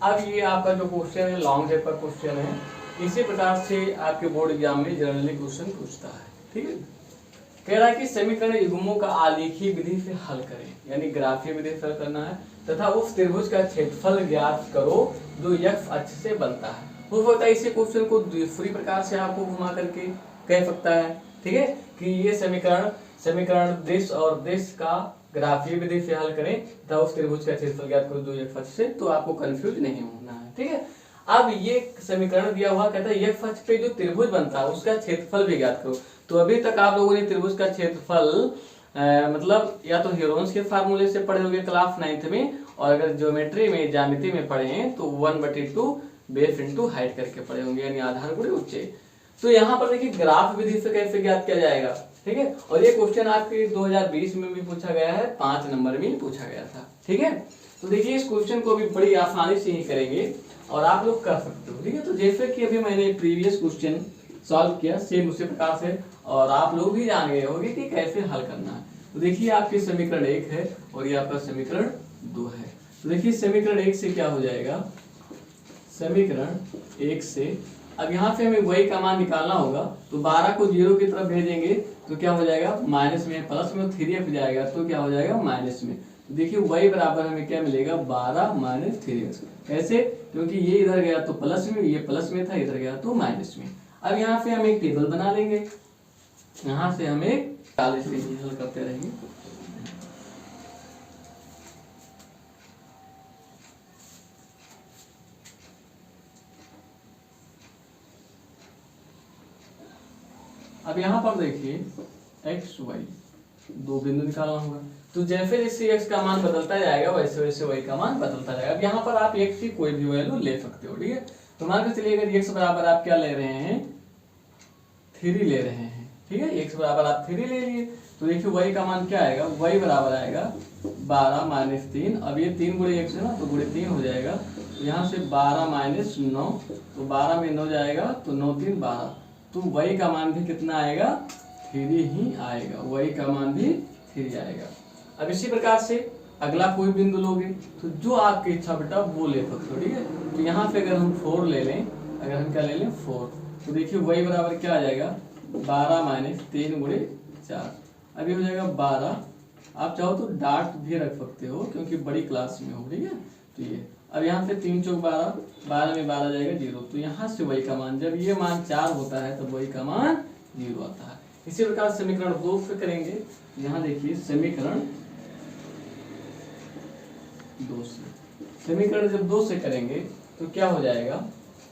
अब ये आपका जो क्वेश्चन है लॉन्ग टाइप का क्वेश्चन है, इसी प्रकार से आपके बोर्ड एग्जाम में जनरली क्वेश्चन पूछता है। ठीक है, कह रहा है कि समीकरण युग्मों का आलेखीय विधि से हल करें, यानी ग्राफीय विधि से हल करना है, तथा उस त्रिभुज का क्षेत्रफल ज्ञात करो जो x अक्ष से बनता है। हो सकता है इसी क्वेश्चन को दूसरी प्रकार से आपको घुमा करके कह सकता है। ठीक है, कि ये समीकरण देश और देश का ग्राफीय विधि से हल करें तथा उस त्रिभुज का क्षेत्रफल ज्ञात करो जो x अक्ष से, तो आपको कंफ्यूज नहीं होना है। ठीक है, अब ये समीकरण दिया हुआ कहता है x अक्ष पे जो त्रिभुज बनता है उसका क्षेत्रफल भी ज्ञात करो। तो अभी तक आप लोगों ने त्रिभुज का क्षेत्रफल मतलब या तो हीरोन्स के फार्मूले से पढ़े होंगे क्लास 9th में, और अगर ज्योमेट्री में ज्यामिति में पढ़े हैं तो 1/2 बेस इंटू हाइट करके पढ़े होंगे, यानी आधार गुणे उच्चय। तो यहाँ पर देखिए ग्राफ विधि से कैसे ज्ञात किया जाएगा। ठीक है, और ये क्वेश्चन आपके 2020 में भी पूछा गया है, 5 नंबर में पूछा गया था। ठीक है, तो देखिए इस क्वेश्चन को भी बड़ी आसानी से ही करेंगे और आप लोग कर सकते हो। ठीक है, तो जैसे कि अभी मैंने प्रीवियस क्वेश्चन सॉल्व किया सेम उसी प्रकार से, और आप लोग भी जान गए होंगे कि कैसे हल करना है। तो देखिए आपके समीकरण 1 है और ये आपका समीकरण 2 है। तो देखिए समीकरण 1 से क्या हो जाएगा, समीकरण 1 से अब यहाँ से हमें y का मान निकालना होगा, तो 12 को 0 की तरफ भेजेंगे तो क्या हो जाएगा, माइनस में, प्लस में 3x जाएगा तो क्या हो जाएगा माइनस में। तो देखिए y बराबर हमें क्या मिलेगा, 12 माइनस 3x। कैसे, क्योंकि ये इधर गया तो प्लस में, ये प्लस में था, इधर गया तो माइनस में। अब यहाँ से हम एक टेबल बना लेंगे, यहाँ से हम एक 40 से ही हल करते रहेंगे। अब यहाँ पर देखिए x y दो बिंदु निकालना होगा, तो जैसे जैसे x का मान बदलता जाएगा वैसे वैसे y का मान बदलता जाएगा। अब यहाँ पर आप x की कोई भी वैल्यू ले सकते हो। ठीक है, तो मान के चलिए अगर x बराबर आप क्या ले रहे हैं, 3 ले रहे हैं। ठीक है, x बराबर आप 3 ले लिए, तो देखिए y का मान क्या आएगा, y बराबर आएगा 12 माइनस 3। अब ये 3 गुणे x है ना, तो गुणे 3 हो जाएगा। तो यहाँ से 12 माइनस 9, तो 12 में 9 जाएगा तो 9 3 12, तो y का मान भी कितना आएगा, 3 ही आएगा। y का मान भी 3 आएगा। अब इसी प्रकार से अगला कोई बिंदु लोगे तो जो आपकी इच्छा बेटा वो ले सकते हो। ठीक है, तो यहाँ पे अगर हम 4 ले लें, अगर हम क्या ले लें 4, तो देखिए y बराबर क्या आ जाएगा, 12 माइनस 3 गुणे 4। अभी हो जाएगा 12, आप चाहो तो डाट भी रख सकते हो क्योंकि बड़ी क्लास में हो। ठीक है, तो ये अब यहाँ से 3 चौक 12, 12 में 12 जाएगा 0, तो यहाँ से y का मान, जब ये मान 4 होता है तब y का मान 0 आता है। इसी प्रकार समीकरण 2 से करेंगे, यहाँ देखिए समीकरण 2 से, समीकरण जब 2 से करेंगे तो क्या हो जाएगा,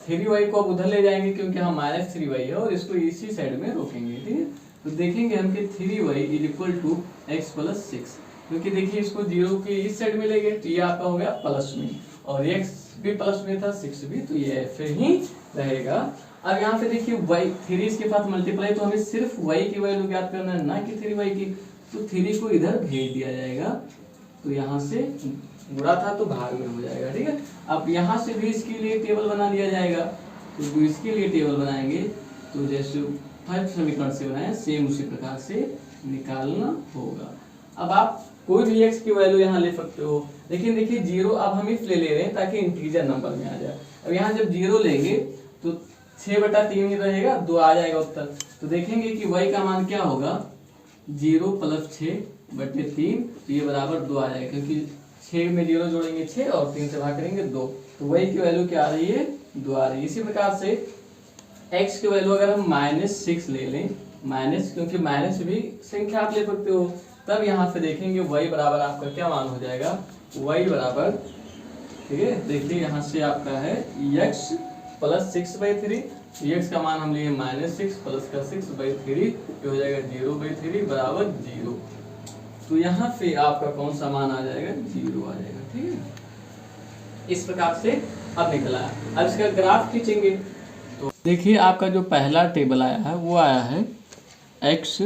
3y को अब उधर ले जाएंगे क्योंकि हम माइनस 3y है और इसको इसी साइड में रोकेंगे। ठीक है, तो देखेंगे हम कि 3y is equal to x plus 6, क्योंकि देखिए इसको 0 के इस साइड में ले गए तो ये आपका हो गया प्लस में, और x भी प्लस में था 6 भी, तो ये ऐसे ही रहेगा। अब यहाँ पे देखिए y 3 इसके साथ मल्टीप्लाई, तो हमें सिर्फ y की वैल्यू ज्ञात करना है, ना कि 3y की। तो 3 को इधर भेज दिया जाएगा, तो यहाँ से बुरा था तो भाग में हो जाएगा। ठीक है, अब यहाँ से भी इसके लिए टेबल बना दिया जाएगा, तो इसके लिए टेबल बनाएंगे तो जैसे फर्स्ट समीकरण से बनाए सेम उसी प्रकार से निकालना होगा। अब आप कोई भी x की वैल्यू यहाँ ले सकते हो, लेकिन देखिए 0 अब हम इसलिए ले रहे हैं ताकि इंटीजर नंबर में आ जाए। अब यहाँ जब 0 लेंगे तो 6/3 ही रहेगा, 2 आ जाएगा उत्तर। तो देखेंगे कि y का मान क्या होगा, 0 प्लस 6/3, तो ये बराबर 2 आ जाएगा, क्योंकि 6 में 0 जोड़ेंगे 6 और 3 से भाग करेंगे 2, तो y की वैल्यू क्या आ रही है, 2 आ रही है। इसी प्रकार से x की वैल्यू अगर हम -6 ले लें, माइनस, क्योंकि माइनस भी संख्या आप ले सकते हो, तब यहाँ से देखेंगे y बराबर आपका क्या मान हो जाएगा, y बराबर, ठीक है, देखिए यहाँ से आपका है x प्लस 6/3, x का मान हम लिए -6 प्लस का 6/3, ये हो जाएगा 0/3 बराबर 0। तो यहाँ से आपका कौन सा मान आ जाएगा, 0 आ जाएगा। ठीक है, इस प्रकार से अब निकला है। अब इसका ग्राफ खींचेंगे तो देखिए आपका जो पहला टेबल आया है वो आया है x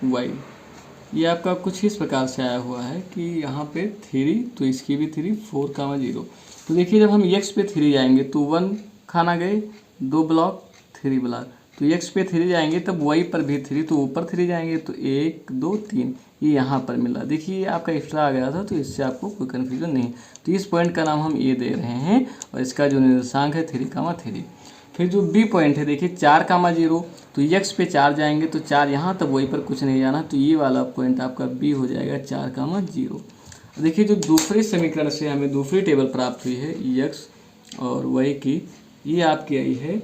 y, ये आपका कुछ इस प्रकार से आया हुआ है कि यहाँ पे 3, तो इसकी भी 3, 4, 0। तो देखिए जब हम x पे 3 जाएंगे तो 1 खाना गए, 2 ब्लॉक 3 ब्लॉक, तो x पे 3 जाएंगे तब y पर भी 3, तो ऊपर 3 जाएंगे तो 1 2 3, ये यहाँ पर मिला। देखिए आपका एक्स्ट्रा आ गया था, तो इससे आपको कोई कन्फ्यूजन नहीं। तो इस पॉइंट का नाम हम ए दे रहे हैं और इसका जो निर्देशांक है 3,3। फिर जो बी पॉइंट है देखिए 4,0, तो एक्स पे 4 जाएंगे तो 4 यहाँ तक, वहीं पर कुछ नहीं जाना, तो ये वाला पॉइंट आपका बी हो जाएगा 4,0। देखिए जो दूसरे समीकरण से हमें दूसरी टेबल प्राप्त हुई है एक्स और वाई की, ये आपकी आई है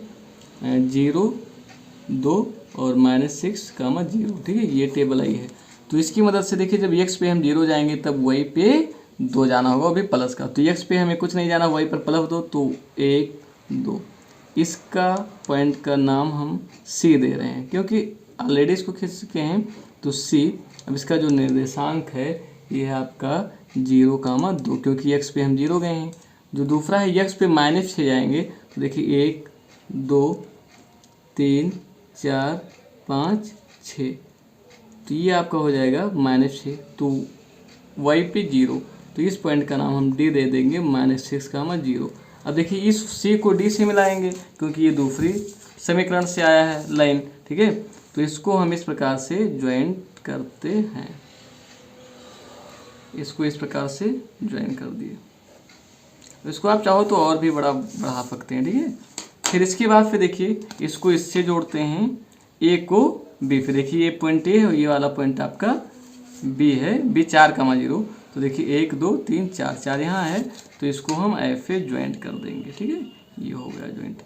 0, 2 और -6,0, ठीक है, ये टेबल आई है। तो इसकी मदद से देखिए जब x पे हम 0 जाएंगे तब y पे 2 जाना होगा, अभी प्लस का, तो x पे हमें कुछ नहीं जाना, y पर +2, तो 1, 2। इसका पॉइंट का नाम हम C दे रहे हैं क्योंकि ऑलरेडी इसको खींच चुके हैं, तो C। अब इसका जो निर्देशांक है ये है आपका 0,2, क्योंकि x पे हम 0 गए हैं। जो दूसरा है x पे -6 जाएंगे, तो देखिए 1, 2, 3, 4, 5, 6, तो ये आपका हो जाएगा -6। तो y पे 0, तो इस पॉइंट का नाम हम D दे देंगे -6,0। अब देखिए इस C को D से मिलाएंगे क्योंकि ये दूसरी समीकरण से आया है लाइन, ठीक है। तो इसको हम इस प्रकार से ज्वाइन करते हैं, इसको इस प्रकार से ज्वाइन कर दिए। इसको आप चाहो तो और भी बढ़ा सकते हैं, ठीक है। फिर इसके बाद फिर देखिए इसको इससे जोड़ते हैं, ए को बी, फिर देखिए ये पॉइंट ए है और ये वाला पॉइंट आपका बी है, बी 4,0। तो देखिए 1, 2, 3, 4, 4 यहाँ है, तो इसको हम एफ ए ज्वाइंट कर देंगे, ठीक है, ये हो गया ज्वाइंट।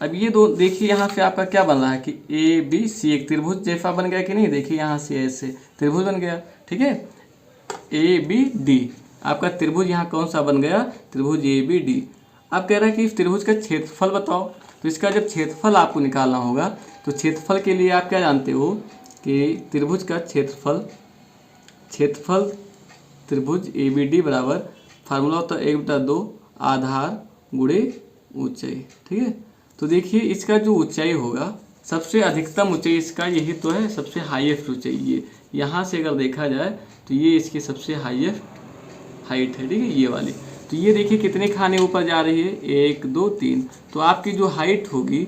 अब ये दो देखिए यहाँ पे आपका क्या बन रहा है कि ए बी सी एक त्रिभुज जैसा बन गया कि नहीं, देखिए यहाँ से ऐसे त्रिभुज बन गया, ठीक है। ए बी डी आपका त्रिभुज यहाँ कौन सा बन गया, त्रिभुज ए बी डी। आप कह रहे हैं कि इस त्रिभुज का क्षेत्रफल बताओ, तो इसका जब क्षेत्रफल आपको निकालना होगा तो क्षेत्रफल के लिए आप क्या जानते हो कि त्रिभुज का क्षेत्रफल त्रिभुज ए बी डी बराबर फार्मूला होता है 1/2 आधार गुणे ऊंचाई, ठीक है। तो देखिए इसका जो ऊंचाई होगा, सबसे अधिकतम ऊंचाई इसका यही तो है, सबसे हाईएस्ट ऊंचाई ये यहाँ से अगर देखा जाए तो ये इसकी सबसे हाईएस्ट हाइट है, ठीक है, ये वाली। तो ये देखिए कितने खाने ऊपर जा रही है, 1, 2, 3, तो आपकी जो हाइट होगी,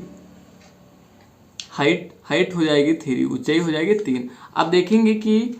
हाइट हो जाएगी 3, ऊंचाई हो जाएगी 3। आप देखेंगे कि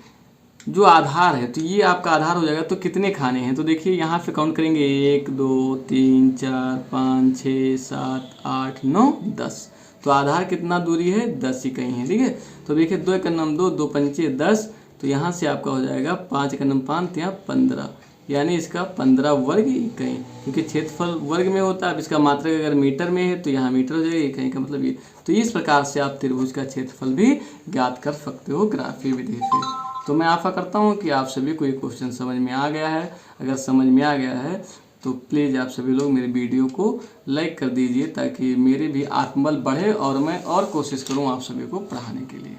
जो आधार है, तो ये आपका आधार हो जाएगा, तो कितने खाने हैं, तो देखिए यहाँ पे काउंट करेंगे 1, 2, 3, 4, 5, 6, 7, 8, 9, 10। तो आधार कितना दूरी है, 10 ही कहीं है, ठीक है। तो देखिए 2 × 9 2, 2 × 5 10, तो यहाँ से आपका हो जाएगा 5 × 9 5, यहाँ 15, यानी इसका 15 वर्ग इकाई, क्योंकि क्षेत्रफल वर्ग में होता है। अब इसका मात्रक अगर मीटर में है तो यहाँ मीटर हो जाएगा, इकाई का मतलब ये। तो इस प्रकार से आप त्रिभुज का क्षेत्रफल भी ज्ञात कर सकते हो ग्राफीय विधि से। तो मैं आशा करता हूँ कि आप सभी को ये क्वेश्चन समझ में आ गया है। अगर समझ में आ गया है तो प्लीज़ आप सभी लोग मेरे वीडियो को लाइक कर दीजिए, ताकि मेरे भी आत्मबल बढ़े और मैं और कोशिश करूँ आप सभी को पढ़ाने के लिए।